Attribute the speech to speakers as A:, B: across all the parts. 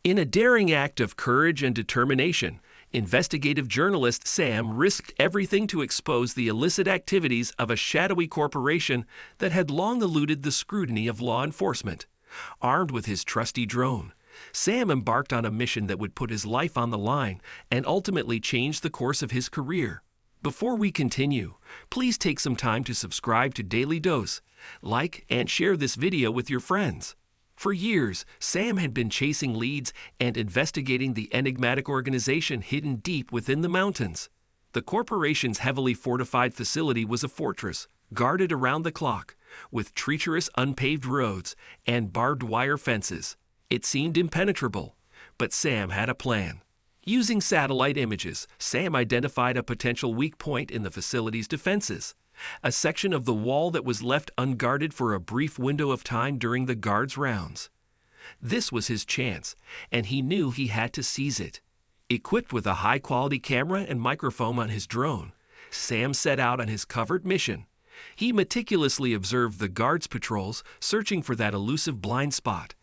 A: In a daring act of courage and determination, investigative journalist Sam risked everything to expose the illicit activities of a shadowy corporation that had long eluded the scrutiny of law enforcement. Armed with his trusty drone, Sam embarked on a mission that would put his life on the line and ultimately change the course of his career. Before we continue, please take some time to subscribe to Dailydose, like and share this video with your friends. For years, Sam had been chasing leads and investigating the enigmatic organization hidden deep within the mountains. The corporation's heavily fortified facility was a fortress, guarded around the clock, with treacherous unpaved roads and barbed wire fences. It seemed impenetrable, but Sam had a plan. Using satellite images, Sam identified a potential weak point in the facility's defenses, a section of the wall that was left unguarded for a brief window of time during the guards' rounds. This was his chance, and he knew he had to seize it. Equipped with a high-quality camera and microphone on his drone, Sam set out on his covert mission. He meticulously observed the guards' patrols, searching for that elusive blind spot.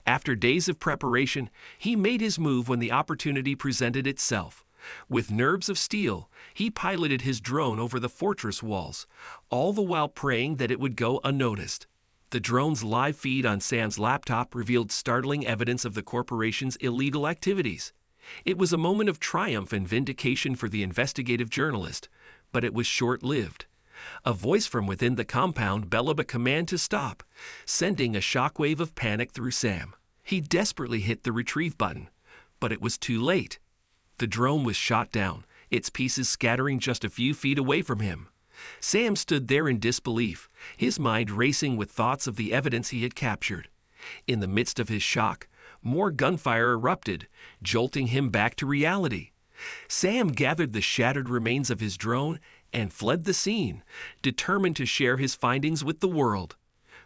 A: After days of preparation, he made his move when the opportunity presented itself. With nerves of steel, he piloted his drone over the fortress walls, all the while praying that it would go unnoticed. The drone's live feed on Sam's laptop revealed startling evidence of the corporation's illegal activities. It was a moment of triumph and vindication for the investigative journalist, but it was short-lived. A voice from within the compound bellowed a command to stop, sending a shockwave of panic through Sam. He desperately hit the retrieve button, but it was too late. The drone was shot down, its pieces scattering just a few feet away from him. Sam stood there in disbelief, his mind racing with thoughts of the evidence he had captured. In the midst of his shock, more gunfire erupted, jolting him back to reality. Sam gathered the shattered remains of his drone and fled the scene, determined to share his findings with the world.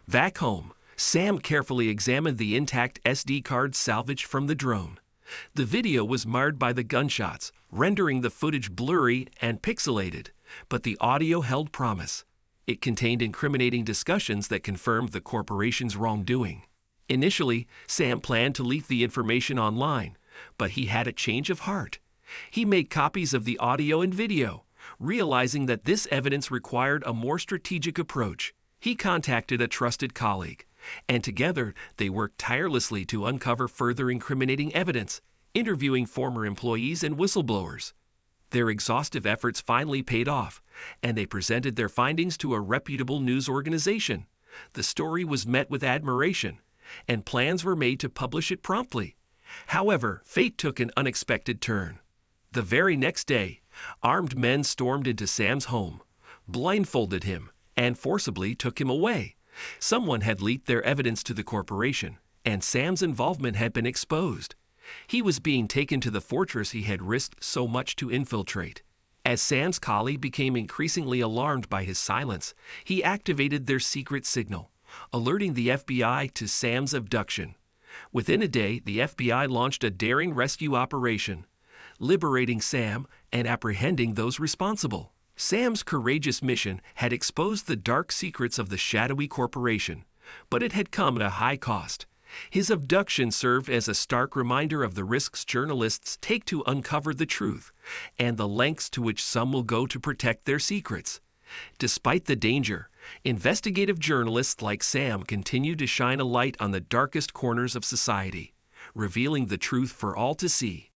A: Back home, Sam carefully examined the intact SD card salvaged from the drone. The video was marred by the gunshots, rendering the footage blurry and pixelated, but the audio held promise. It contained incriminating discussions that confirmed the corporation's wrongdoing. Initially, Sam planned to leak the information online, but he had a change of heart. He made copies of the audio and video, realizing that this evidence required a more strategic approach. He contacted a trusted colleague, and together they worked tirelessly to uncover further incriminating evidence, interviewing former employees and whistleblowers. Their exhaustive efforts finally paid off, and they presented their findings to a reputable news organization. The story was met with admiration, and plans were made to publish it promptly. However, fate took an unexpected turn. The very next day, armed men stormed into Sam's home, blindfolded him, and forcibly took him away. Someone had leaked their evidence to the corporation, and Sam's involvement had been exposed. He was being taken to the fortress he had risked so much to infiltrate. As Sam's colleague became increasingly alarmed by his silence, he activated their secret signal, alerting the FBI to Sam's abduction. Within a day, the FBI launched a daring rescue operation, liberating Sam and apprehending those responsible. Sam's courageous mission had exposed the dark secrets of the shadowy corporation, but it had come at a high cost. His abduction served as a stark reminder of the risks journalists take to uncover the truth, and the lengths to which some will go to protect their secrets. Despite the danger, investigative journalists like Sam continue to shine a light on the darkest corners of society, revealing the truth for all to see.